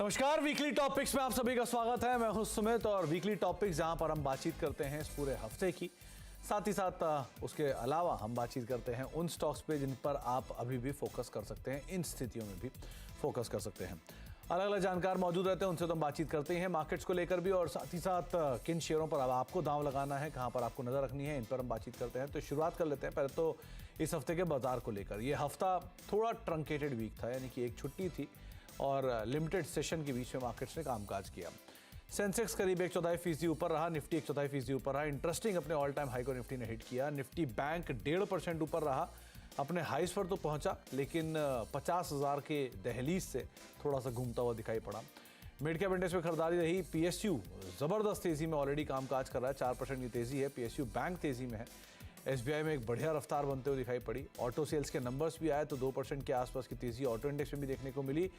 नमस्कार, weekly topics में आप सभी का स्वागत है। मैं हूं सुमित और वीकली टॉपिक्स जहां पर हम बातचीत करते हैं इस पूरे हफ्ते की, साथ ही साथ उसके अलावा हम बातचीत करते हैं उन स्टॉक्स पे जिन पर आप अभी भी फोकस कर सकते हैं, इन स्थितियों में भी फोकस कर सकते हैं। अलग अलग जानकार मौजूद रहते हैं, उनसे तो हम बातचीत करते हैं मार्केट्स को लेकर भी, और साथ ही साथ किन शेयरों पर अब आपको दांव लगाना है, कहाँ पर आपको नजर रखनी है, इन पर हम बातचीत करते हैं। तो शुरुआत कर लेते हैं पहले तो इस हफ्ते के बाजार को लेकर। ये हफ्ता थोड़ा ट्रंकेटेड वीक था, यानी कि एक छुट्टी थी और लिमिटेड सेशन के बीच में मार्केट्स ने कामकाज किया। सेंसेक्स करीब 1/4% ऊपर रहा, निफ्टी 1/4% ऊपर रहा। इंटरेस्टिंग, अपने ऑल टाइम हाई को निफ्टी ने हिट किया। निफ्टी बैंक 1.5% ऊपर रहा, अपने हाइस पर तो पहुंचा लेकिन 50,000 के दहलीज से थोड़ा सा घूमता हुआ दिखाई पड़ा। मिड कैप इंडेक्स में खरीदारी रही। पीएसयू जबरदस्त तेजी में ऑलरेडी कामकाज कर रहा है, 4% की तेजी है। पीएसयू बैंक तेजी में है। एसबीआई में एक बढ़िया रफ्तार बनते हुए दिखाई पड़ी। ऑटो सेल्स के नंबर्स भी आए तो 2% के आसपास की तेजी ऑटो इंडेक्स में भी देखने को मिली।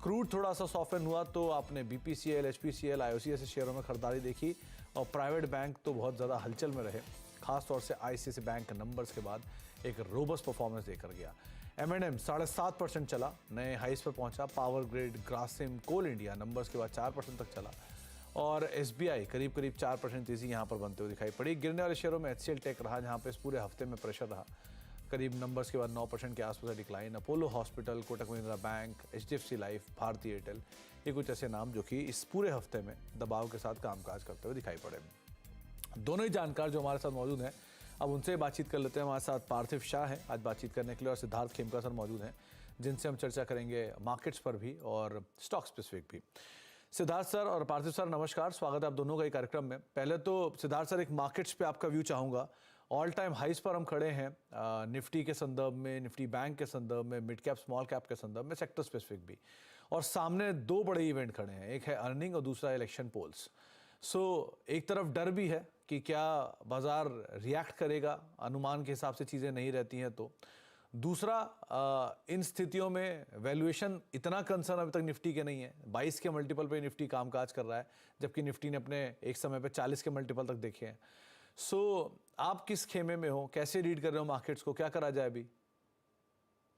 क्रूड थोड़ा सा सॉफ्टन हुआ तो आपने बीपीसीएल, एचपीसीएल, आईओसी ऐसे शेयरों में खरीदारी देखी। और प्राइवेट बैंक तो बहुत ज़्यादा हलचल में रहे, खासतौर से आईसीआईसीआई बैंक के नंबर्स के बाद एक रोबस्ट परफॉर्मेंस देकर गया। M&M 7.5% चला, नए हाइस पर पहुंचा। पावर ग्रिड, ग्रासिम, कोल इंडिया नंबर्स के बाद 4% तक चला। और एसबीआई करीब 4% तेजी यहाँ पर बनते हुए दिखाई पड़ी। गिरने वाले शेयरों में HCL टेक रहा, जहाँ पे इस पूरे हफ्ते में प्रेशर रहा। करीब नंबर्स के बाद 9% के आसपास decline. Apollo hospital, Kotak Mahindra bank, HDFC life, Bharti Airtel, ये कुछ ऐसे नाम जो कि इस पूरे हफ्ते में दबाव के साथ कामकाज करते हुए दिखाई पड़े। दोनों ही जानकार जो हमारे साथ मौजूद हैं, अब उनसे बातचीत कर लेते हैं। हमारे साथ पार्थिव शाह हैं आज बातचीत करने के लिए, और सिद्धार्थ खेमका सर मौजूद हैं जिनसे हम चर्चा करेंगे मार्केट्स पर भी और स्टॉक स्पेसिफिक भी। सिद्धार्थ सर और पार्थिव सर, नमस्कार, स्वागत है आप दोनों का ही कार्यक्रम में। पहले तो सिद्धार्थ सर, एक मार्केट्स पे आपका व्यू चाहूँगा। ऑल टाइम हाइस पर हम खड़े हैं, निफ्टी के संदर्भ में, निफ्टी बैंक के संदर्भ में, मिड कैप स्मॉल कैप के संदर्भ में, सेक्टर स्पेसिफिक भी, और सामने दो बड़े इवेंट खड़े हैं, एक है अर्निंग और दूसरा इलेक्शन पोल्स। एक तरफ डर भी है कि क्या बाजार रिएक्ट करेगा, अनुमान के हिसाब से चीज़ें नहीं रहती हैं तो। दूसरा, इन स्थितियों में वैल्यूएशन इतना कंसर्न अभी तक निफ्टी के नहीं है। 22 के मल्टीपल पे निफ्टी कामकाज कर रहा है, जबकि निफ्टी ने अपने एक समय पे 40 के मल्टीपल तक देखे हैं। आप किस खेमे में हो, कैसे रीड कर रहे हो मार्केट्स को, क्या करा जाए अभी?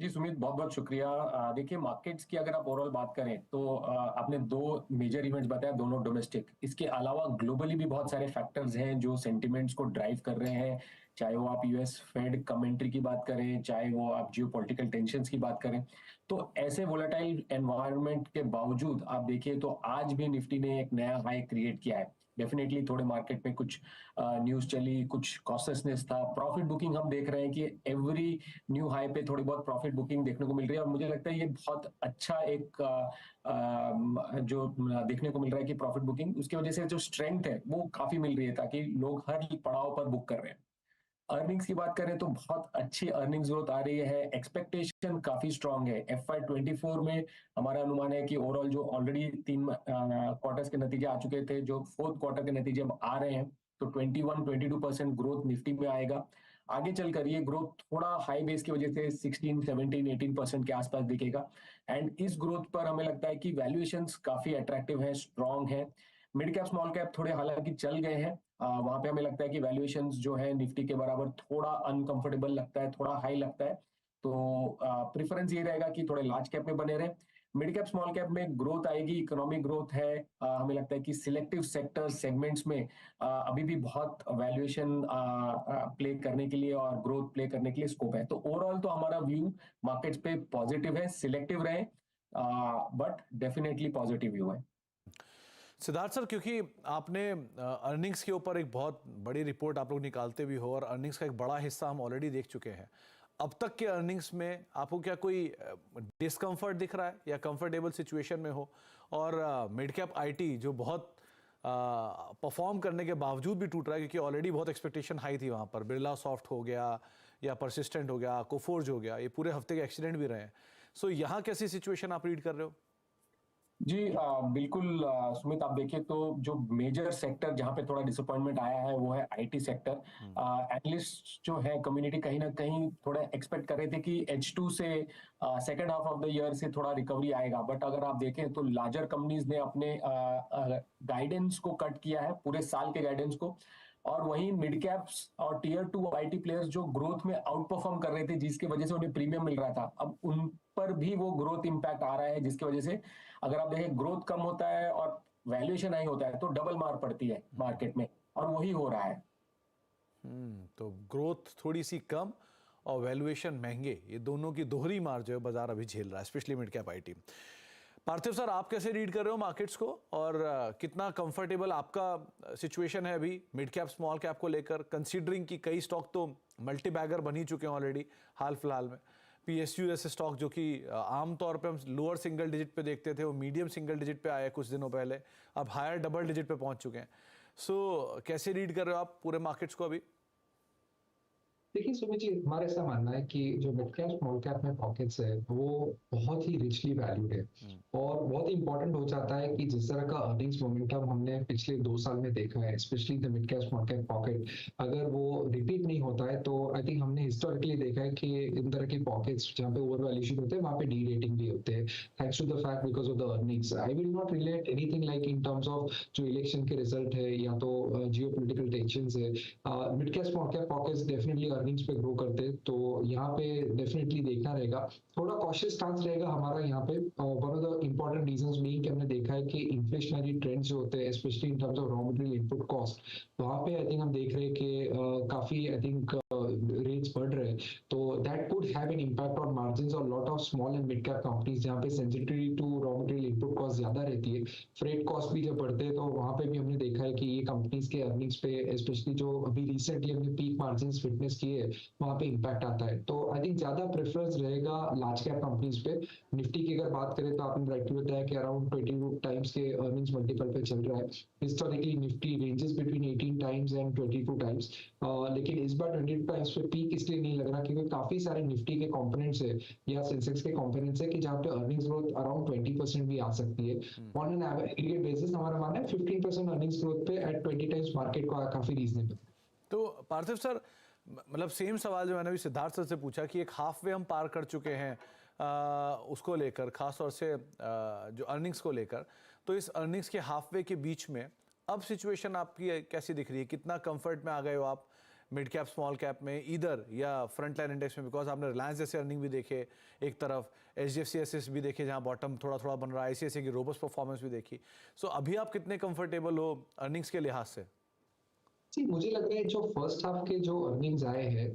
जी सुमित, बहुत बहुत शुक्रिया। देखिए, मार्केट्स की अगर आप ओवरऑल बात करें तो आपने दो मेजर इवेंट्स बताया, दोनों डोमेस्टिक। इसके अलावा ग्लोबली भी बहुत सारे फैक्टर्स हैं जो सेंटिमेंट्स को ड्राइव कर रहे हैं, चाहे वो आप यूएस फेड कमेंट्री की बात करें, चाहे वो आप जियोपॉलिटिकल टेंशंस की बात करें। तो ऐसे वोलेटाइल एनवायरनमेंट के बावजूद आप देखिए तो आज भी निफ्टी ने एक नया हाई क्रिएट किया है। डेफिनेटली थोड़े मार्केट में कुछ न्यूज चली, कुछ कॉशियसनेस था। प्रॉफिट बुकिंग हम देख रहे हैं कि एवरी न्यू हाई पे थोड़ी बहुत प्रॉफिट बुकिंग देखने को मिल रही है, और मुझे लगता है ये बहुत अच्छा एक जो देखने को मिल रहा है कि प्रॉफिट बुकिंग, उसकी वजह से जो स्ट्रेंथ है वो काफी मिल रही है, ताकि लोग हर पड़ाव पर बुक कर रहे हैं। अर्निंग्स की बात करें तो बहुत अच्छी अर्निंग्स ग्रोथ आ रही है, एक्सपेक्टेशन काफी स्ट्रांग है। FY24 में हमारा अनुमान है कि ओवरऑल जो ऑलरेडी 3 क्वार्टर्स के नतीजे आ चुके थे, जो फोर्थ क्वार्टर के नतीजे अब आ रहे हैं, तो 21-22% ग्रोथ निफ्टी में आएगा। आगे चलकर ये ग्रोथ थोड़ा हाई बेस की वजह से 16, 17, 18% के आसपास दिखेगा। एंड इस ग्रोथ पर हमें लगता है कि वैल्यूएशंस काफी अट्रैक्टिव है, स्ट्रांग है। मिड कैप स्मॉल कैप थोड़े हालांकि चल गए हैं, वहां पे हमें लगता है कि वैल्यूएशंस जो है निफ्टी के बराबर थोड़ा अनकंफर्टेबल लगता है, थोड़ा हाई लगता है। तो प्रेफरेंस ये रहेगा कि थोड़े लार्ज कैप में बने रहे। मिड कैप स्मॉल कैप में ग्रोथ आएगी, इकोनॉमिक ग्रोथ है। हमें लगता है कि सिलेक्टिव सेक्टर सेगमेंट्स में अभी भी बहुत वैल्यूएशन प्ले करने के लिए और ग्रोथ प्ले करने के लिए स्कोप है। तो ओवरऑल तो हमारा व्यू मार्केट्स पे पॉजिटिव है, सिलेक्टिव रहे, बट डेफिनेटली पॉजिटिव व्यू है। सिद्धार्थ सर, क्योंकि आपने अर्निंग्स के ऊपर एक बहुत बड़ी रिपोर्ट आप लोग निकालते भी हो, और अर्निंग्स का एक बड़ा हिस्सा हम ऑलरेडी देख चुके हैं। अब तक के अर्निंग्स में आपको क्या कोई डिस्कम्फर्ट दिख रहा है या कंफर्टेबल सिचुएशन में हो? और मिड कैप आईटी जो बहुत परफॉर्म करने के बावजूद भी टूट रहा है, क्योंकि ऑलरेडी बहुत एक्सपेक्टेशन हाई थी वहाँ पर। बिरला सॉफ्ट हो गया या परसिस्टेंट हो गया, कोफोर्ज हो गया, ये पूरे हफ्ते के एक्सीडेंट भी रहे हैं। यहाँ कैसी सिचुएशन आप रीड कर रहे हो? जी बिल्कुल सुमित, आप देखिए तो जो मेजर सेक्टर जहां पे थोड़ा डिसअपॉइंटमेंट आया है वो है आईटी सेक्टर। एनालिस्ट जो है कम्युनिटी कहीं ना कहीं थोड़ा एक्सपेक्ट कर रहे थे कि H2 से second half of the year से थोड़ा रिकवरी आएगा, बट अगर आप देखें तो लार्जर कंपनीज ने अपने गाइडेंस को कट किया है, पूरे साल के गाइडेंस को। और वहीं मिड कैप्स और टीयर 2 आईटी प्लेयर्स जो ग्रोथ में आउट परफॉर्म कर रहे थे, जिसकी वजह से उन्हें प्रीमियम मिल रहा था, अब उन पर भी वो ग्रोथ इंपैक्ट आ रहा है, जिसकी वजह से अगर आप देखें ग्रोथ कम होता है और वैल्यूएशन हाई होता है तो डबल मार पड़ती है मार्केट में, और वही हो रहा है। तो ग्रोथ थोड़ी सी कम और वैल्यूएशन महंगे, ये दोनों की दोहरी मार जो है बाजार अभी झेल रहा है, specially mid cap IT. Parthiv sir, आप कैसे रीड कर रहे हो मार्केट्स को, और कितना कंफर्टेबल आपका सिचुएशन है अभी मिड कैप स्मॉल कैप को लेकर, कंसीडरिंग कि कई स्टॉक तो मल्टी बैगर बन ही चुके हैं ऑलरेडी हाल फिलहाल में। पीएसयू जैसे स्टॉक जो कि आमतौर पे हम लोअर सिंगल डिजिट पे देखते थे, वो मीडियम सिंगल डिजिट पे आए कुछ दिनों पहले, अब हायर डबल डिजिट पे पहुंच चुके हैं। सो कैसे रीड कर रहे हो आप पूरे मार्केट्स को अभी? देखिए सुमित जी, हमारा ऐसा मानना है कि जो मिड कैप स्मॉल कैप में पॉकेट्स है वो बहुत ही रिचली वैल्यूड है, और बहुत ही इंपॉर्टेंट हो जाता है कि जिस तरह का अर्निंग्स मोमेंटम हमने पिछले 2 साल में देखा है, specially the mid cap small cap pocket, अगर वो रिपीट नहीं होता है तो आई थिंक हमने हिस्टोरिकली देखा है कि इन तरह के पॉकेट्स जहाँ पे ओवर वैल्यूएशन होते हैं वहाँ पे डी रेटिंग भी होते हैं, thanks to the fact because of the earnings. I will not relate anything like in terms of जो इलेक्शन के रिजल्ट है या तो जियो पोलिटिकल टेंशन है। Mid cap small cap pockets definitely earnings पे ग्रो करते, तो यहाँ पे डेफिनेटली देखना रहेगा, थोड़ा कॉशियस स्टांस रहेगा हमारा यहाँ पे। One of the important reasons being कि हमने देखा है कि इन्फ्लेशनरी ट्रेंड्स जो होते हैं specially in terms of raw material input cost, वहाँ पे आई थिंक हम देख रहे हैं कि काफी आई थिंक रेट्स बढ़ रहे हैं, तो that could have an impact on margins और lot of small and mid cap companies जहाँ पे sensitivity to raw material input cost ज्यादा रहती है, फ्रेट कॉस्ट भी जब बढ़ते हैं, तो वहाँ पे भी हमने देखा है कि ये कंपनीज के अर्निंग्स पे स्पेशली जो अभी रिसेंटली हमने पीक मार्जिन्स विटनेस किए वहाँ पे इम्पैक्ट आता है। तो आई थिंक ज्यादा प्रेफरेंस रहेगा लार्ज कैप कंपनीज पे। निफ्टी की अगर बात करें तो आपने राइटली बताया कि अराउंड 22 टाइम्स के अर्निंग्स मल्टीपल पे चल रहा है। Historically Nifty ranges between 18 times and 22 times, लेकिन इस बार 22 टाइम्स पे पीक इसलिए नहीं लग रहा क्योंकि काफी सारे निफ्टी के कंपोनेंट्स है या सेंसेक्स के कंपोनेंट्स है कि जहाँ पे अर्निंग्स ग्रोथ अराउंड 20% भी आ सकती है। ऑन एन एग्रीगेट बेसिस हमारा मानना है 15% अर्निंग्स ग्रोथ पे एट 20 टाइम्स मार्केट को काफी रीजनेबल। तो पार्थिव सर, मतलब सेम सवाल जो मैंने अभी सिद्धार्थ सर से पूछा कि एक हाफ वे हम पार कर चुके हैं उसको लेकर, खास तौर से जो अर्निंग्स को लेकर, तो इस अर्निंग्स के हाफ वे के बीच में अब सिचुएशन आपकी कैसी दिख रही है? कितना कंफर्ट में आ गए हो आप मिड कैप स्मॉल कैप में इधर या फ्रंट लाइन इंडेक्स में? बिकॉज आपने रिलायंस जैसे अर्निंग भी देखे एक तरफ, एचडीएफसी एसेस भी देखे जहां बॉटम थोड़ा थोड़ा बन रहा है, आईसीआईसीआई की रोबस्ट परफॉर्मेंस भी देखी। सो अभी आप कितने कंफर्टेबल हो अर्निंग्स के लिहाज से? जी, मुझे लग रहा है जो फर्स्ट हाफ के जो अर्निंग्स आए हैं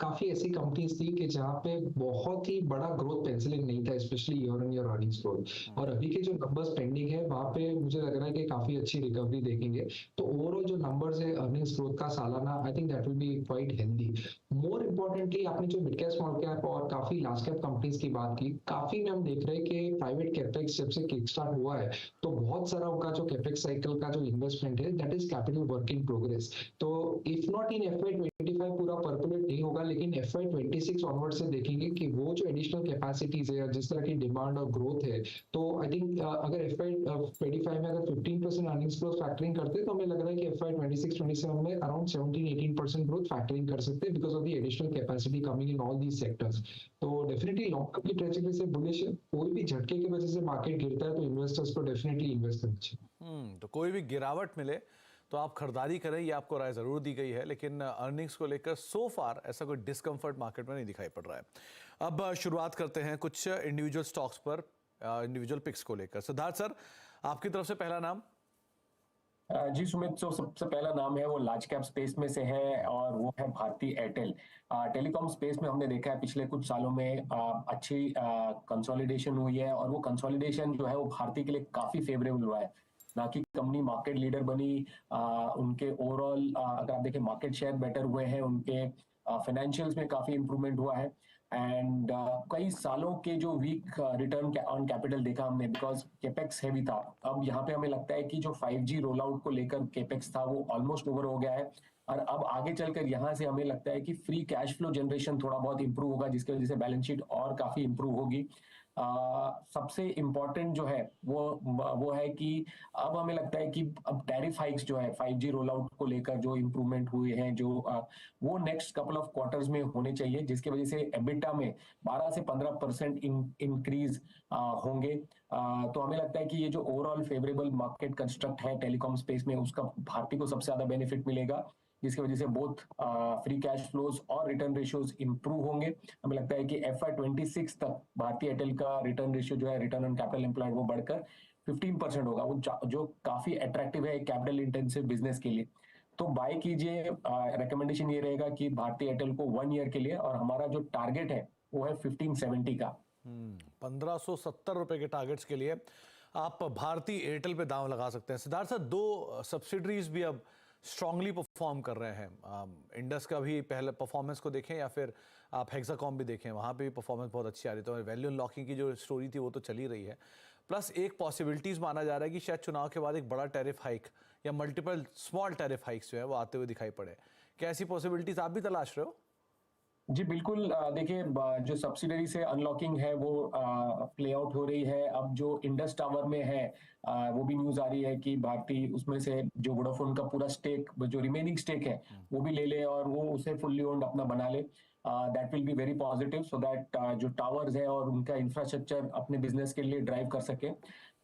काफी ऐसी कंपनीज थी कि जहाँ पे बहुत ही बड़ा ग्रोथ पेंसिलिंग नहीं था, specially year on year earnings growth, और अभी के जो नंबर्स पेंडिंग है वहाँ पे मुझे लग रहा है कि काफी अच्छी रिकवरी देखेंगे। तो ओवरऑल जो नंबर्स है अर्निंग्स ग्रोथ का सालाना, I think that will be quite healthy. More importantly आपने जो मिड कैप स्मॉल कैप और काफी लार्ज कैप कंपनीज की बात की, काफी में हम देख रहे हैं कि प्राइवेट कैपेक्स जब से किक स्टार्ट हुआ है तो बहुत सारा उनका जो कैपेक्स साइकिल का जो इन्वेस्टमेंट है that is capital work in progress. तो इफ नॉट इन FY25 पूरा परपुलेट नहीं होगा, लेकिन FY26 ऑनवर्ड से देखेंगे कि वो जो एडिशनल कैपेसिटीज है जिस तरह की डिमांड और ग्रोथ है, तो आई थिंक अगर FY25 में अगर 15% अर्निंग्स ग्रोथ फैक्टरिंग करते हैं तो हमें लग रहा है कि FY26-27 में अराउंड 17-18% ग्रोथ फैक्टरिंग कर सकते हैं because of the additional capacity coming in all these sectors. तो डेफिनेटली लॉन्ग टर्म की ट्रेजेक्टरी से बुलिश है। कोई भी झटके की वजह से मार्केट गिरता है तो इन्वेस्टर्स को डेफिनेटली इन्वेस्ट करना चाहिए। तो कोई भी गिरावट मिले तो आप खरीदारी करें, ये आपको राय जरूर दी गई है, लेकिन अर्निंग्स को लेकर सो फार ऐसा कोई डिस्कंफर्ट मार्केट में नहीं दिखाई पड़ रहा है। अब शुरुआत करते हैं कुछ इंडिविजुअल स्टॉक्स पर, इंडिविजुअल पिक्स को लेकर। सिद्धार्थ सर, आपकी तरफ से पहला नाम। जी सुमित, जो सबसे पहला नाम है वो लार्ज कैप स्पेस में से है और वो है भारती एयरटेल। टेलीकॉम स्पेस में हमने देखा है पिछले कुछ सालों में अच्छी कंसोलिडेशन हुई है, और वो कंसोलिडेशन जो है वो भारती के लिए काफी फेवरेबल हुआ है। ना कि कंपनी मार्केट लीडर बनी, उनके ओवरऑल अगर आप देखें मार्केट शेयर बेटर हुए हैं, उनके फाइनेंशियल्स में काफी इंप्रूवमेंट हुआ है, एंड कई सालों के जो वीक रिटर्न ऑन कैपिटल देखा हमने बिकॉज केपेक्स हैवी था। अब यहाँ पे हमें लगता है कि जो 5G रोल आउट को लेकर केपेक्स था वो ऑलमोस्ट ओवर हो गया है, और अब आगे चलकर यहाँ से हमें लगता है कि फ्री कैश फ्लो जनरेशन थोड़ा बहुत इंप्रूव होगा, जिसकी वजह से बैलेंस शीट और काफी इंप्रूव होगी। सबसे इम्पोर्टेंट जो है वो है कि अब हमें लगता है कि अब टैरिफ हाइक्स जो है 5G रोल आउट को लेकर जो इंप्रूवमेंट हुए हैं जो वो नेक्स्ट कपल ऑफ क्वार्टर्स में होने चाहिए, जिसकी वजह से एबिटा में 12 से 15% इंक्रीज होंगे। तो हमें लगता है कि ये जो ओवरऑल फेवरेबल मार्केट कंस्ट्रक्ट है टेलीकॉम स्पेस में, उसका भारती को सबसे ज्यादा बेनिफिट मिलेगा। जिसकी वजह से बोथ फ्री कैश फ्लोज और रिटर्न रेशियोज इंप्रूव होंगे। हमें लगता है कि FY26 तक भारतीय एयरटेल का रिटर्न रेशियो जो है, रिटर्न ऑन कैपिटल एम्प्लॉयड, वो बढ़कर 15% होगा, वो जो काफी अट्रैक्टिव है कैपिटल इंटेंसिव बिजनेस के लिए। तो बाय कीजिए। रिकमेंडेशन ये रहेगा कि भारतीय एयरटेल को 1 ईयर के लिए, और हमारा जो टारगेट है वो है 1570 का। 1570 रुपए के टारगेट्स के लिए आप भारतीय एयरटेल पे दांव लगा सकते हैं। सिद्धार्थ सर, 2 सब्सिडरीज भी अब स्ट्रांगली परफॉर्म कर रहे हैं। इंडस का भी पहले परफॉर्मेंस को देखें या फिर आप हेक्साकॉम भी देखें, वहाँ पे भी परफॉर्मेंस बहुत अच्छी आ रही है। तो वैल्यू अनलॉकिंग की जो स्टोरी थी वो तो चली रही है। प्लस एक पॉसिबिलिटीज माना जा रहा है कि शायद चुनाव के बाद एक बड़ा टैरिफ हाइक या मल्टीपल स्मॉल टैरिफ हाइक्स जो है वो आते हुए दिखाई पड़े। क्या ऐसी पॉसिबिलिटीज आप भी तलाश रहे हो? जी बिल्कुल। देखिए, जो सब्सिडरी से अनलॉकिंग है वो प्ले आउट हो रही है। अब जो इंडस टावर में है, वो भी न्यूज आ रही है कि भारतीय उसमें से जो वोडाफोन का पूरा स्टेक, जो रिमेनिंग स्टेक है, वो भी ले ले और वो उसे फुल्ली ओन्ड अपना बना ले। That will be very positive, so that जो टावर्स है और उनका इंफ्रास्ट्रक्चर अपने बिजनेस के लिए ड्राइव कर सके।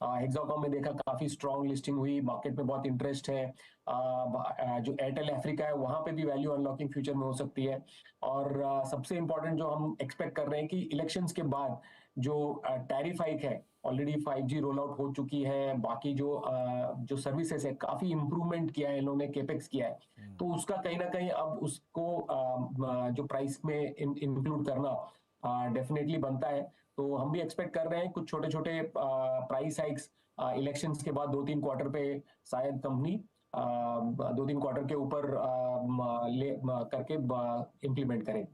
हेक्साकॉम में देखा काफी स्ट्रॉन्ग लिस्टिंग हुई, मार्केट में बहुत इंटरेस्ट है। जो एयरटेल अफ्रीका है वहां पे भी वैल्यू अनलॉकिंग फ्यूचर में हो सकती है। और सबसे इंपॉर्टेंट जो हम एक्सपेक्ट कर रहे हैं कि इलेक्शंस के बाद जो टैरिफ हाइक है, ऑलरेडी 5G रोल आउट हो चुकी है, बाकी जो सर्विसेज है काफी इंप्रूवमेंट किया है इन्होंने, केपेक्स किया है, तो उसका कहीं ना कहीं अब उसको जो प्राइस में इंक्लूड करना डेफिनेटली बनता है। तो हम भी एक्सपेक्ट कर रहे हैं कुछ छोटे छोटे प्राइस हाइक्स इलेक्शंस के बाद 2-3 क्वार्टर पे शायद कंपनी 2-3 क्वार्टर के ऊपर करके इम्प्लीमेंट करें।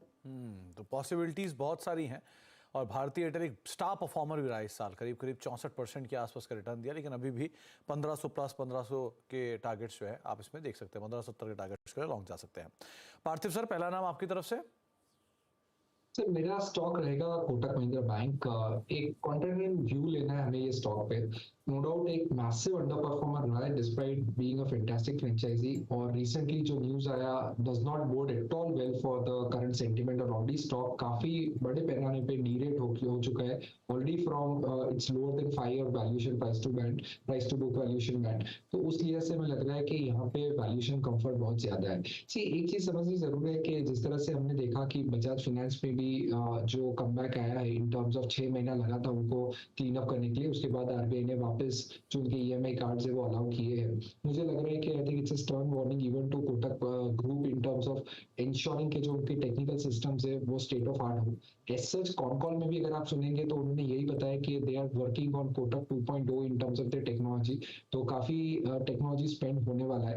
तो पॉसिबिलिटीज बहुत सारी हैं और भारतीय एयरटेल एक स्टार परफॉर्मर भी रहा है इस साल, करीब करीब 64% के आसपास का रिटर्न दिया, लेकिन अभी भी 1500 प्लस 1500 के टारगेट्स जो है आप इसमें देख सकते हैं, 1570 के टारगेट्स के लिए लॉन्ग जा सकते हैं। पार्थिव सर, पहला नाम आपकी तरफ से। सर मेरा स्टॉक रहेगा कोटक महिंद्रा बैंक। एक कॉन्ट्रेरियन व्यू लेना है हमें ये स्टॉक पे। नो डाउट एक मैसिव अंडर परफॉर्मर रहा है despite being a fantastic franchise, और रिसेंटली जो न्यूज आया does not bode at all well for the current sentiment, और ऑलरेडी स्टॉक काफी बड़े पैमाने पे डीरेट हो चुका है already from its lower than 5 year valuation price to book valuation band. तो उस लिहाज से हमें लग रहा है कि यहाँ पे वैल्यूएशन कंफर्ट बहुत ज्यादा है। सी एक चीज समझनी जरूरी है कि जिस तरह से हमने देखा कि बजाज फाइनेंस में भी जो कमबैक आया है इन टर्म्स ऑफ 6 महीना लगा था उनको क्लीन अप करने के लिए, उसके बाद आरबीआई ने वापस जो उनके ईएमआई कार्ड्स है वो अलाउ किए हैं। मुझे लग रहा है कि I think it's a strong warning even to Kotak group in terms of insuring के जो उनके टेक्निकल सिस्टम्स है वो स्टेट ऑफ आर्ट हो। एज सच कॉल में भी अगर आप सुनेंगे तो उन्होंने यही बताया कि they are working on Kotak 2.0 in terms of the technology, तो काफी टेक्नोलॉजी स्पेंड होने वाला है।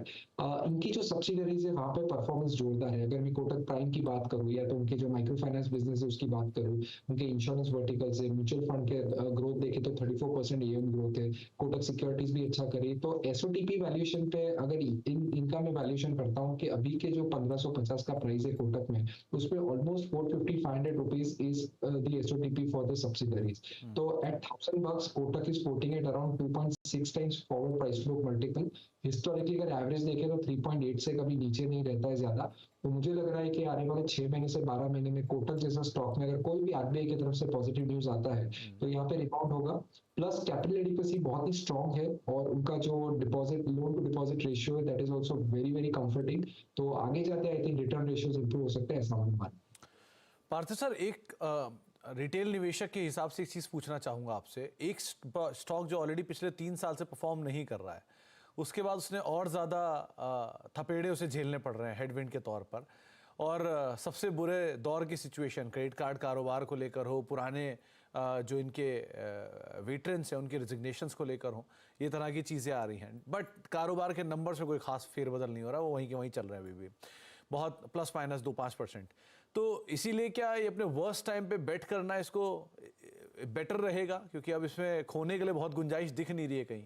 इनकी जो सब्सिडरीज है वहां पे परफॉर्मेंस जोरदार है। अगर मैं कोटक प्राइम की बात करूं या तो उनके जो माइक्रो फाइनेंस बिजनेस है उसकी बात करूं, उनके इंश्योरेंस वर्टिकल से म्यूचुअल फंड के ग्रोथ देखे तो 34% एएम ग्रोथ है। कोटक सिक्योरिटीज भी अच्छा करे, तो एसओटीपी वैल्यूएशन पे अगर इनका मैं वैल्यूएशन करता हूँ कि अभी के जो 1550 का प्राइस है कोटक में, उस पे almost 450-500 rupees is the SOTP for the subsidiaries. तो at $1000 Kotak is quoting at around 2.6 times forward price flow multiple. Historically अगर एवरेज देखें तो 3.8 से कभी नीचे नहीं रहता है ज्यादा। तो मुझे लग रहा है कि आने वाले 6 महीने से 12 महीने में कोटक जैसा स्टॉक में अगर कोई भी आरबीआई की तरफ से पॉजिटिव न्यूज आता है तो यहाँ पे रिबाउंड होगा। प्लस कैपिटल एडिक्वेसी बहुत ही स्ट्रांग है और उनका जो deposit loan to deposit ratio है that is also very very comforting. तो आगे जाते I think return ratios improve हो सकते हैं, ऐसा अनुमान। पार्थिव सर, एक रिटेल निवेशक के हिसाब से एक चीज पूछना चाहूंगा आपसे। एक स्टॉक जो ऑलरेडी पिछले 3 साल से परफॉर्म नहीं कर रहा है, उसके बाद उसने और ज़्यादा थपेड़े उसे झेलने पड़ रहे हैं हेडविंड के तौर पर, और सबसे बुरे दौर की सिचुएशन क्रेडिट कार्ड कारोबार को लेकर हो, पुराने जो इनके वेटरन्स हैं उनके रिजिग्नेशंस को लेकर हो, ये तरह की चीज़ें आ रही हैं। बट कारोबार के नंबर्स में कोई खास फेरबदल नहीं हो रहा, वो वहीं के वहीं चल रहे हैं अभी भी, बहुत प्लस माइनस 2-5%। तो इसीलिए क्या ये अपने वर्स्ट टाइम पे बेट करना इसको बेटर रहेगा, क्योंकि अब इसमें खोने के लिए बहुत गुंजाइश दिख नहीं रही है कहीं?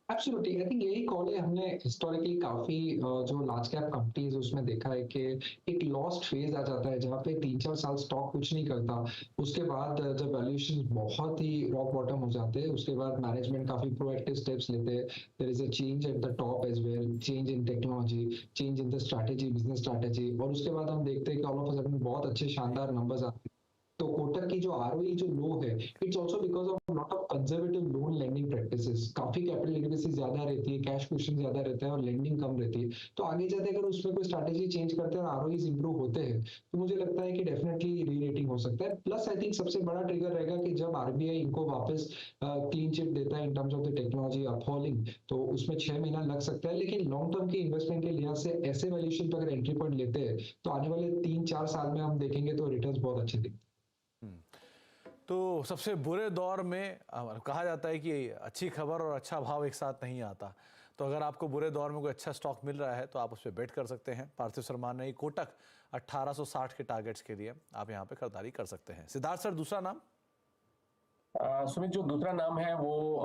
एब्सोल्युटली, आई थिंक यही कॉल है। हमने हिस्टोरिकली काफी जो लार्ज कैप कंपनीज उसमें देखा है कि एक लॉस्ट फेज आ जाता है जहाँ पे 3-4 साल स्टॉक कुछ नहीं करता, उसके बाद जब वैल्यूएशन बहुत ही रॉक बॉटम हो जाते हैं उसके बाद मैनेजमेंट काफी प्रोएक्टिव स्टेप्स लेते हैं। There is a change at the top as well, change in technology, change in the strategy, business strategy, और उसके बाद हम देखते हैं कि ऑल ऑफ अ सडन बहुत अच्छे शानदार नंबर्स आते हैं। तो कोटक की जो आरओई जो लो है, it's also because of lot of conservative loan lending practices. काफी कैपिटल एडिक्वेसी ज्यादा रहती है, कैश क्वेश्चन ज्यादा रहता है और लेंडिंग कम रहती है। तो आगे जाते अगर उसमें कोई स्ट्रैटेजी चेंज करते हैं और आरओईज इंप्रूव होते हैं, तो मुझे लगता है कि डेफिनेटली री रेटिंग हो सकता है। प्लस आई थिंक सबसे बड़ा ट्रिगर रहेगा कि जब आरबीआई इनको वापस क्लीन चिट देता है in terms of the technology upholding, तो उसमें 6 महीना लग सकता है। लेकिन लॉन्ग टर्म की इन्वेस्टमेंट के लिहाज से ऐसे वैल्यूएशन पर अगर एंट्री पॉइंट लेते हैं, तो आने वाले 3-4 साल में हम देखेंगे तो रिटर्न्स बहुत अच्छे दिखेंगे। तो सबसे बुरे दौर में कहा जाता है कि अच्छी खबर और अच्छा भाव एक साथ नहीं आता, तो अगर आपको बुरे दौर में कोई अच्छा स्टॉक मिल रहा है तो आप उस पर बेट कर सकते हैं। पार्थिव शर्मा ने कोटक 1860 के टारगेट्स के लिए आप यहाँ पे खरीदारी कर सकते हैं। सिद्धार्थ सर, दूसरा नाम? सुमित, जो दूसरा नाम है वो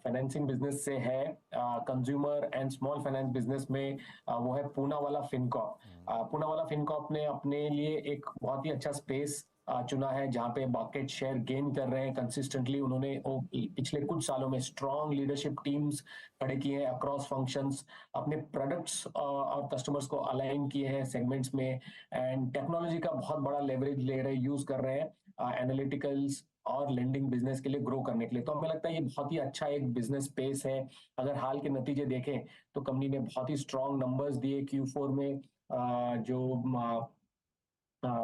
फाइनेंसिंग बिजनेस से है, consumer and small finance business में, वो है पूनावाला फिनकॉर्प। पूनावाला फिनकॉर्प ने अपने लिए एक बहुत ही अच्छा स्पेस चुना है जहां पे मार्केट शेयर गेन कर रहे हैं कंसिस्टेंटली। उन्होंने पिछले कुछ सालों में स्ट्रॉन्ग लीडरशिप टीम्स खड़े किए हैं अक्रॉस फंक्शंस, अपने प्रोडक्ट्स और कस्टमर्स को अलाइन किए हैं सेगमेंट्स में, एंड टेक्नोलॉजी का बहुत बड़ा लेवरेज ले रहे यूज कर रहे हैं एनालिटिकल्स और लेंडिंग बिजनेस के लिए ग्रो करने के लिए। तो हमें लगता है ये बहुत ही अच्छा एक बिजनेस स्पेस है। अगर हाल के नतीजे देखें तो कंपनी ने बहुत ही स्ट्रॉन्ग नंबर्स दिए Q4 में।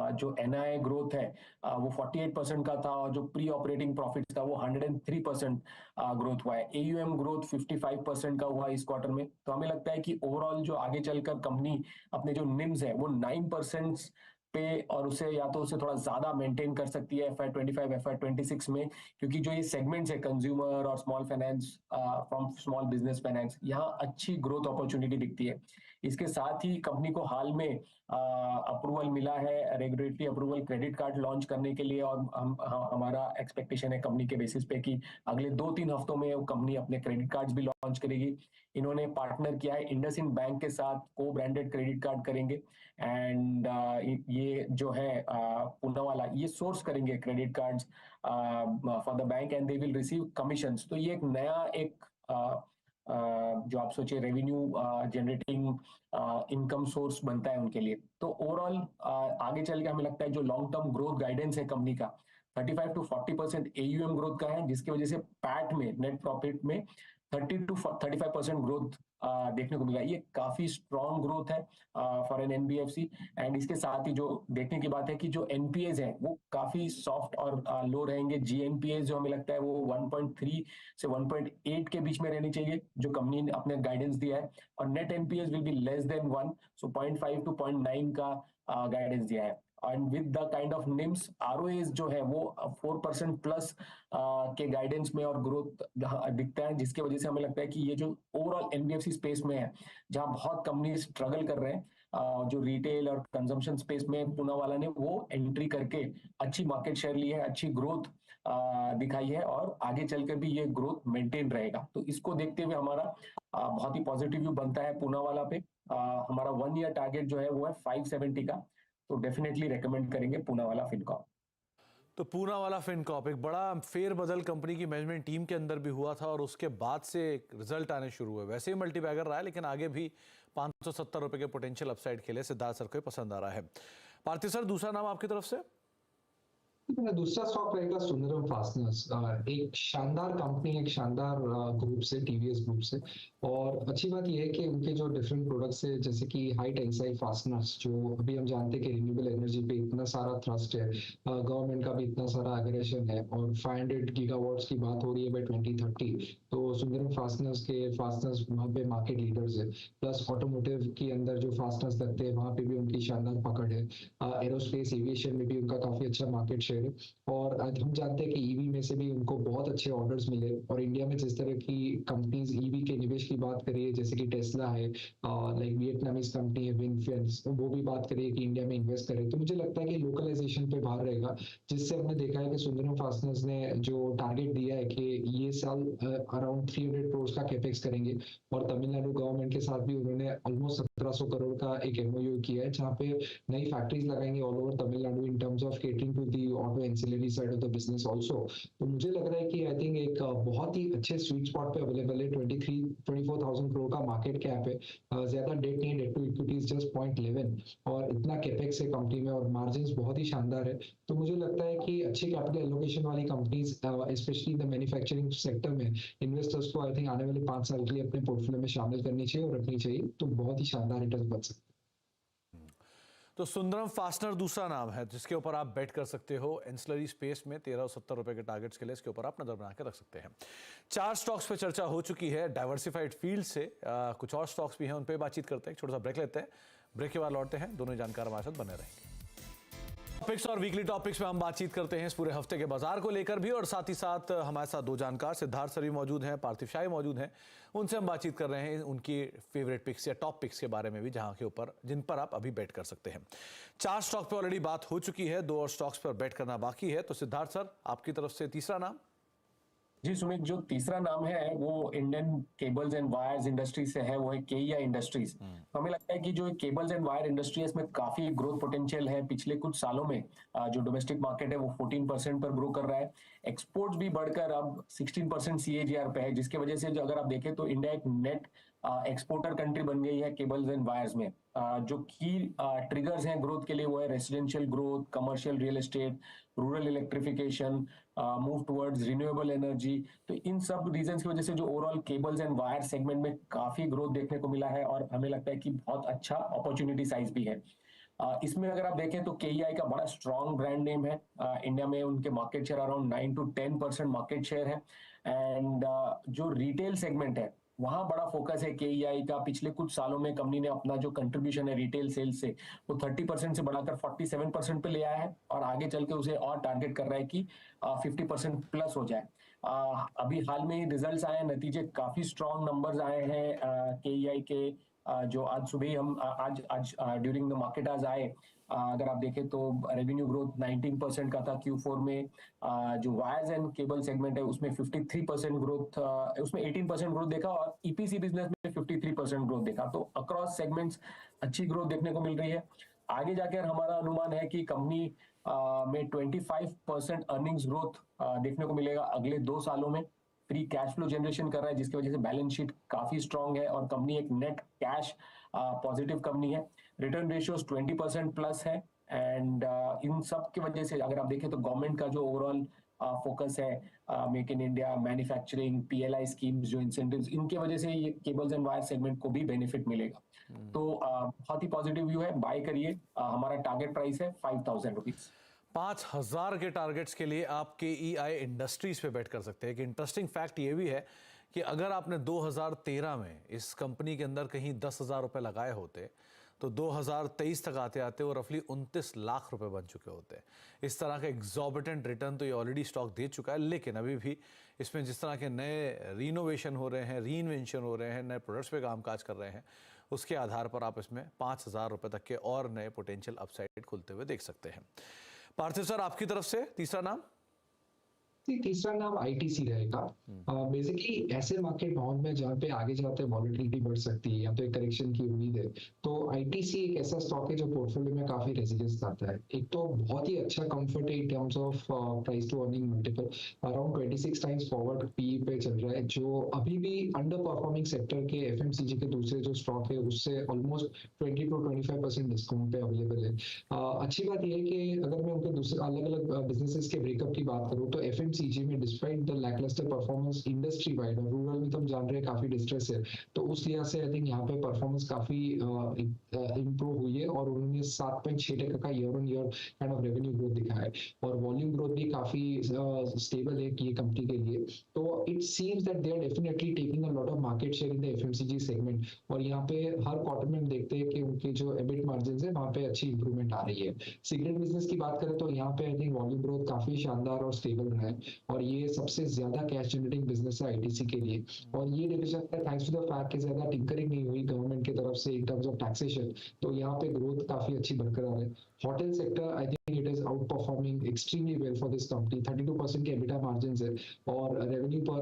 जो एनआई ग्रोथ है वो 48% का था, और जो प्री ऑपरेटिंग प्रॉफिट था वो 103% ग्रोथ हुआ है। एयूएम ग्रोथ 55% का हुआ इस क्वार्टर में। तो हमें लगता है कि ओवरऑल जो आगे चलकर कंपनी अपने जो निम्स है वो 9% पे और उसे या तो उसे थोड़ा ज्यादा मेंटेन कर सकती है FY25 FY26 में, क्योंकि जो ये सेगमेंट्स है कंज्यूमर और small finance from small business finance, यहाँ अच्छी ग्रोथ अपॉर्चुनिटी दिखती है। इसके साथ ही कंपनी को हाल में अप्रूवल मिला है, regulatory approval credit card launch करने के लिए, और हमारा एक्सपेक्टेशन है कंपनी के बेसिस पे कि अगले 2-3 हफ्तों में वो कंपनी अपने क्रेडिट कार्ड्स भी लॉन्च करेगी। इन्होंने पार्टनर किया है इंडसइंड बैंक के साथ, को ब्रांडेड क्रेडिट कार्ड करेंगे, एंड ये जो है पूनावाला ये सोर्स करेंगे credit cards for the bank and they will receive commissions. तो ये एक नया एक जो आप सोचिए रेवेन्यू जनरेटिंग इनकम सोर्स बनता है उनके लिए। तो ओवरऑल आगे चल के हमें लगता है जो लॉन्ग टर्म ग्रोथ गाइडेंस है कंपनी का 35 to 40% एयूएम ग्रोथ का है, जिसकी वजह से पैट में, नेट प्रॉफिट में 30 to 35% ग्रोथ देखने को मिला। ये काफी स्ट्रॉन्ग ग्रोथ है फॉर एन एनबीएफसी। एंड इसके साथ ही जो देखने की बात है कि जो एनपीएज है वो काफी सॉफ्ट और लो रहेंगे। जीएनपीएज जो हमें लगता है वो 1.3 से 1.8 के बीच में रहनी चाहिए, जो कंपनी ने अपने गाइडेंस दिया है, और net NPAs will be less than 1, so 0.5 to 0.9 का गाइडेंस दिया है। And with the kind of NIMS, ROS जो है वो 4% प्लस के गाइडेंस में और ग्रोथ दिखता है, जिसकी वजह से हमें लगता है कि ये जो ओवरऑल एनबीएफसी स्पेस में है जहां बहुत कंपनी स्ट्रगल कर रहे हैं, जो रिटेल और कंजम्पशन स्पेस में पूनावाला ने वो एंट्री करके अच्छी मार्केट शेयर ली है, अच्छी ग्रोथ दिखाई है, और आगे चलकर भी ये ग्रोथ मेंटेन रहेगा। तो इसको देखते हुए हमारा बहुत ही पॉजिटिव व्यू बनता है पूनावाला पे। हमारा 1 ईयर टारगेट जो है वो है 570 का, तो डेफिनेटली रेकमेंड करेंगे पूनावाला फिनकॉर्प। तो पूनावाला फिनकॉर्प एक बड़ा फेरबदल कंपनी की मैनेजमेंट टीम के अंदर भी हुआ था और उसके बाद से एक रिजल्ट आने शुरू हुए। वैसे ही मल्टीबैगर रहा है, लेकिन आगे भी 570 रुपए के पोटेंशियल अपसाइड के लिए सिद्धार्थ सर को पसंद आ रहा है। पार्थिव सर, दूसरा नाम आपकी तरफ से? दूसरा स्टॉक रहेगा सुंदरम फास्टनर्स। एक शानदार कंपनी, एक शानदार ग्रुप से, टीवीएस ग्रुप से। और अच्छी बात यह है कि उनके जो डिफरेंट प्रोडक्ट्स है, जैसे कि हाई टेंसाइल फास्टनर्स, जो अभी हम जानते हैं कि रिन्यूएबल एनर्जी पे इतना सारा थ्रस्ट है, गवर्नमेंट का भी इतना सारा एग्रेशन है, और 500 गीगावाट्स की बात हो रही है बाय 2030। तो सुंदरम फास्टनर्स के फास्टनर्स वहाँ पे मार्केट लीडर्स है। प्लस ऑटोमोटिव के अंदर जो फास्टनर्स लगते हैं वहाँ पे भी उनकी शानदार पकड़ है। एरोस्पेस एविएशन में भी उनका काफी अच्छा मार्केट शेयर है। और हम जानते हैं कि ईवी में से भी उनको बहुत अच्छे ऑर्डर्स मिले, और इंडिया में जिस तरह की कंपनीज ईवी के निवेश की बात करिए, जैसे कि टेस्ला है, लाइक वियतनामीज कंपनी है विंगफेंस, वो भी बात करिए कि इंडिया में इन्वेस्ट करे, तो मुझे लगता है कि लोकलाइजेशन पे बाहर रहेगा। जिससे हमने देखा है कि सुंदरम फास्टनर्स ने जो टारगेट दिया है कि ये साल अराउंड 300 करोड़ का कैपेक्स करेंगे, और तमिलनाडु गवर्नमेंट के साथ भी उन्होंने ऑलमोस्ट 1700 करोड़ का एक एमओयू किया है, जहाँ पे नई फैक्ट्रीज लगाएंगे all over Tamil Nadu in terms of catering to the auto ancillary side of the business also. तो मुझे लग रहा है कि आई थिंक एक बहुत ही अच्छे स्वीट स्पॉट पे अवेलेबल है। 24,000 करोड़ का मार्केट कैप है, ज्यादा डेट नहीं, debt to equity is just 0.11 और इतना कैपेक्स है कंपनी में और मार्जिन्स बहुत ही शानदार है। तो मुझे लगता है कि अच्छी कैपिटल एलोकेशन वाली companies specially in the manufacturing sector में इन्वेस्टर्स को आई थिंक आने वाले 5 साल के लिए अपने पोर्टफोलियो में शामिल करनी चाहिए और रखनी चाहिए, तो बहुत ही शानदार रिटर्न बन सकते हैं। तो सुंदरम फास्टनर दूसरा नाम है जिसके ऊपर आप बेट कर सकते हो। एंसिलरी स्पेस में 1370 रुपए के टारगेट्स के लिए इसके ऊपर आप नजर बना के रख सकते हैं। 4 स्टॉक्स पे चर्चा हो चुकी है डाइवर्सिफाइड फील्ड से। कुछ और स्टॉक्स भी हैं, उन पे बातचीत करते हैं। छोटा सा ब्रेक लेते हैं, ब्रेक के बाद लौटते हैं। दोनों जानकार हमारे साथ बने रहेंगे। टॉपिक्स और वीकली टॉपिक्स में हम बातचीत करते हैं इस पूरे हफ्ते के बाजार को लेकर भी, और साथ ही साथ हमारे साथ 2 जानकार सिद्धार्थ सर भी मौजूद हैं, पार्थिव शाही मौजूद हैं। उनसे हम बातचीत कर रहे हैं उनकी फेवरेट पिक्स या टॉप पिक्स के बारे में भी, जहां के ऊपर जिन पर आप अभी बेट कर सकते हैं। 4 स्टॉक पे ऑलरेडी बात हो चुकी है, 2 और स्टॉक्स पर बेट करना बाकी है। तो सिद्धार्थ सर, आपकी तरफ से तीसरा नाम। जी सुमित, जो तीसरा नाम है वो Indian cables and wires industry से है, वो है केईआई इंडस्ट्रीज। तो हमें लगता है कि जो केबल्स एंड वायर इंडस्ट्री है इसमें काफी ग्रोथ पोटेंशियल है। पिछले कुछ सालों में जो डोमेस्टिक मार्केट है वो 14% पर ग्रो कर रहा है। एक्सपोर्ट्स भी बढ़कर अब 16% CAGR पे है, जिसकी वजह से जो अगर आप देखें तो इंडिया एक नेट एक्सपोर्टर कंट्री बन गई है केबल्स एंड वायर्स में। जो की ट्रिगर्स हैं ग्रोथ के लिए वो है residential growth, commercial real estate, rural electrification, move towards renewable energy. तो इन सब रीजंस की वजह से जो overall cables and wire segment में काफी ग्रोथ देखने को मिला है और हमें लगता है कि बहुत अच्छा अपॉर्चुनिटी साइज भी है। इसमें अगर आप देखें तो केईआई का बड़ा स्ट्रॉन्ग ब्रांड नेम है। इंडिया में उनके market share around 9 to 10% market share है। एंड जो रिटेल सेगमेंट है वहां बड़ा फोकस है केईआई का। पिछले कुछ सालों में कंपनी ने अपना जो कंट्रीब्यूशन है रिटेल सेल्स से वो 30% से बढ़ाकर 47% पे ले आया है और आगे चल के उसे और टारगेट कर रहा है कि 50% प्लस हो जाए। अभी हाल में ही रिजल्ट्स आए हैं, नतीजे काफी स्ट्रॉन्ग नंबर्स आए हैं केईआई के। जो आज सुबह ही हम आज ड्यूरिंग द मार्केट आज आए। अगर आप देखें तो रेवेन्यू ग्रोथ 19% का था Q4 में। जो वायर्स एंड केबल सेगमेंट है उसमें 53% ग्रोथ, उसमें 18% ग्रोथ देखा और EPC बिजनेस में 53% ग्रोथ देखा। तो अक्रॉस सेगमेंट्स अच्छी ग्रोथ देखने को मिल रही है। आगे जाकर हमारा अनुमान है कि कंपनी में 25% अर्निंग्स ग्रोथ देखने को मिलेगा अगले 2 सालों में। फ्री कैश फ्लो जनरेशन कर रहा है जिसकी वजह से बैलेंस शीट काफी स्ट्रांग है और कंपनी एक नेट कैश पॉजिटिव कंपनी है। रिटर्न रेशियोज 20% प्लस है। एंड इन सब की वजह से अगर आप देखें तो गवर्नमेंट का जो ओवरऑल फोकस है make in India, manufacturing, PLI schemes, जो इंसेंटिव्स, इनके वजह से ये केबल्स एंड वायर सेगमेंट को भी बेनिफिट मिलेगा। तो बहुत ही पॉजिटिव व्यू है, बाय करिए। हमारा टारगेट प्राइस है 5,000 रुपीज। 5,000 के टारगेट्स के लिए आप केईआई इंडस्ट्रीज पे बेट कर सकते हैं। कि इंटरेस्टिंग फैक्ट ये भी है कि अगर आपने 2013 में इस कंपनी के अंदर कहीं 10,000 रुपए लगाए होते तो 2023 तक आते आते वो रफली 29 लाख रुपए बन चुके होते। इस तरह का एग्जॉर्बिटेंट रिटर्न तो ये ऑलरेडी स्टॉक दे चुका है, लेकिन अभी भी इसमें जिस तरह के नए रीनोवेशन हो रहे हैं, रीइन्वेंशन हो रहे हैं, नए प्रोडक्ट्स पे कामकाज कर रहे हैं, उसके आधार पर आप इसमें 5,000 रुपए तक के और नए पोटेंशियल अपसाइड खुलते हुए देख सकते हैं। पार्थिव सर, आपकी तरफ से तीसरा नाम। तीसरा नाम ITC रहेगा। बेसिकली ऐसे मार्केट माहौल में जहाँ पे आगे जाते वॉलेटिलिटी बढ़ सकती है या तो एक करेक्शन की उम्मीद है, तो ITC एक ऐसा स्टॉक है जो पोर्टफोलियो में काफी रेजिलियंस लाता है। एक तो बहुत ही अच्छा कंफर्ट है in terms of price to earning multiple, around 26 times forward PE पे चल रहा है, जो अभी भी अंडर परफॉर्मिंग सेक्टर के FMCG के दूसरे जो स्टॉक है उससे ऑलमोस्ट 20 to 25% डिस्काउंट पे अवेलेबल है। अच्छी बात यह है कि अगर मैं उनके दूसरे अलग अलग बिजनेसेस के ब्रेकअप की बात करूँ तो FMCG में despite the lacklustre performance industry wide और रूरल में तो हम जान रहे हैं काफी डिस्ट्रेस है, तो उस लिहाज से आई थिंक यहाँ पे परफॉर्मेंस काफी इंप्रूव हुई है और उन्होंने 7.6% का year on year kind of revenue growth दिखाया है और वॉल्यूम ग्रोथ भी काफी स्टेबल है ये कंपनी के लिए। तो it seems that they are definitely taking a lot of market share in the FMCG segment और यहाँ पे हर क्वार्टर में हम देखते हैं कि उनके जो EBIT मार्जिन है वहाँ पे अच्छी इंप्रूवमेंट आ रही है। सिगरेट बिजनेस की बात करें तो यहाँ पे आई थिंक वॉल्यूम ग्रोथ काफी शानदार और स्टेबल रहा है और ये सबसे ज्यादा कैश जनरेटिंग बिजनेस है आईटीसी के लिए। और ये डिवीजन है थैंक्स टू द फैक्ट कि ज्यादा टिंकरिंग नहीं हुई गवर्नमेंट की तरफ से इन टर्म्स ऑफ टैक्सेशन, तो यहाँ पे ग्रोथ काफी अच्छी बरकरार है। Hotel sector I think it is out performing extremely well for this company, 32% के एबिटा मार्जिन है और रेवेन्यू पर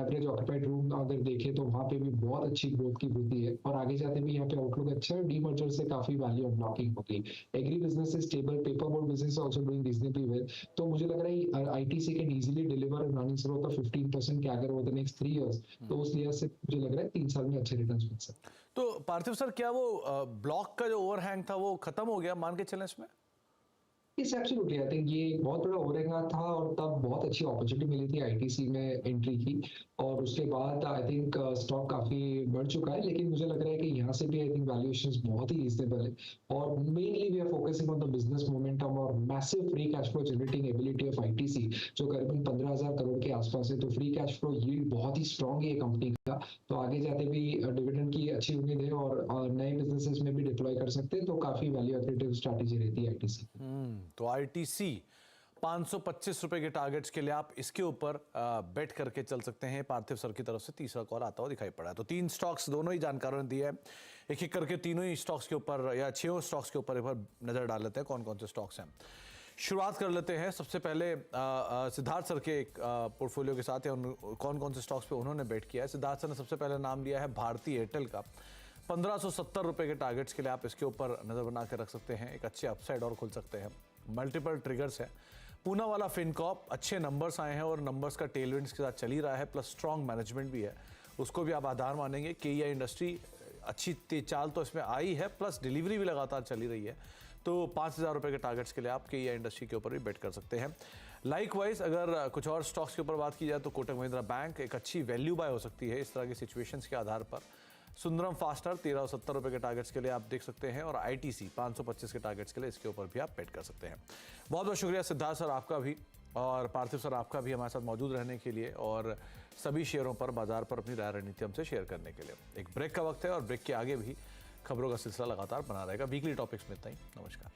एवरेज ऑक्यूपाइड रूम अगर देखें तो वहाँ पे भी बहुत अच्छी ग्रोथ की वृद्धि है और आगे जाते भी यहाँ पे आउटलुक अच्छा है। डीमर्जर से काफी वैल्यू अनलॉकिंग होगी। Agri business is stable, paper board business also doing reasonably well. तो मुझे लग रहा है ITC can easily deliver earnings growth of 15% CAGR over the next 3 years. तो उस लिहाज से मुझे लग रहा है 3 साल में अच्छे रिटर्न्स मिल सकते हैं। तो पार्थिव सर, क्या वो ब्लॉक का जो ओवरहैंग था वो खत्म हो गया, मान के चलें इसमें? इस एब्सोल्युटली आई थिंक ये एक बहुत बड़ा ओवरहेंग था और तब बहुत अच्छी अपॉर्चुनिटी मिली थी आईटीसी में एंट्री की और उसके बाद आई थिंक स्टॉक काफी बढ़ चुका है। लेकिन मुझे लग रहा है कि यहाँ से भी आई थिंक वैल्यूएशंस बहुत ही रीजनेबल है और mainly we are focusing on the business momentum और massive free cash flow generating ability of ITC जो करीबन 15,000 करोड़ के आसपास है। तो फ्री कैश फ्लो यील्ड बहुत ही स्ट्रांग है कंपनी का, तो आगे जाते भी डिविडेंड की अच्छी उम्मीद है और नए बिजनेसेस में भी डिप्लॉय कर सकते हैं। तो काफी वैल्यू एक्रेटिव स्ट्रैटेजी रहती है आईटीसी। तो आईटीसी 525 रुपए के टारगेट्स के लिए आप इसके ऊपर बेट करके चल सकते हैं। पार्थिव सर की तरफ से तीसरा कॉल आता हुआ दिखाई पड़ा है। तो 3 स्टॉक्स दोनों ही जानकारों ने दिए हैं, एक एक करके तीनों ही स्टॉक्स के ऊपर या 6 स्टॉक्स के ऊपर एक बार नजर डाल लेते हैं कौन कौन से स्टॉक्स हैं। शुरुआत कर लेते हैं सबसे पहले सिद्धार्थ सर के एक पोर्टफोलियो के साथ, या कौन कौन से स्टॉक्स पे उन्होंने बेट किया है। सिद्धार्थ सर ने सबसे पहले नाम लिया है भारती एयरटेल का। 1570 रुपए के टारगेट्स के लिए आप इसके ऊपर नजर बना के रख सकते हैं। एक अच्छे अपसाइड और खुल सकते हैं, मल्टीपल ट्रिगर्स है। पूना वाला फिनकॉप, अच्छे नंबर्स आए हैं और नंबर्स का टेलविंड्स के साथ चल ही रहा है, प्लस स्ट्रॉन्ग मैनेजमेंट भी है, उसको भी आप आधार मानेंगे। केईआई इंडस्ट्री अच्छी चाल तो इसमें आई है, प्लस डिलीवरी भी लगातार चली रही है। तो 5,000 रुपए के टारगेट्स के लिए आप केईआई इंडस्ट्री के ऊपर भी बेट कर सकते हैं। लाइकवाइज अगर कुछ और स्टॉक्स के ऊपर बात की जाए तो कोटक महिंद्रा बैंक एक अच्छी वैल्यू बाय हो सकती है इस तरह की सिचुएशंस के आधार पर। सुंदरम फास्टर 1370 रुपए के टारगेट्स के लिए आप देख सकते हैं और आईटीसी 525 के टारगेट्स के लिए इसके ऊपर भी आप बेट कर सकते हैं। बहुत बहुत शुक्रिया सिद्धार्थ सर आपका भी और पार्थिव सर आपका भी हमारे साथ मौजूद रहने के लिए और सभी शेयरों पर बाजार पर अपनी राय रणनीति हमसे शेयर करने के लिए। एक ब्रेक का वक्त है और ब्रेक के आगे भी खबरों का सिलसिला लगातार बना रहेगा। वीकली टॉपिक्स में इतना ही। नमस्कार।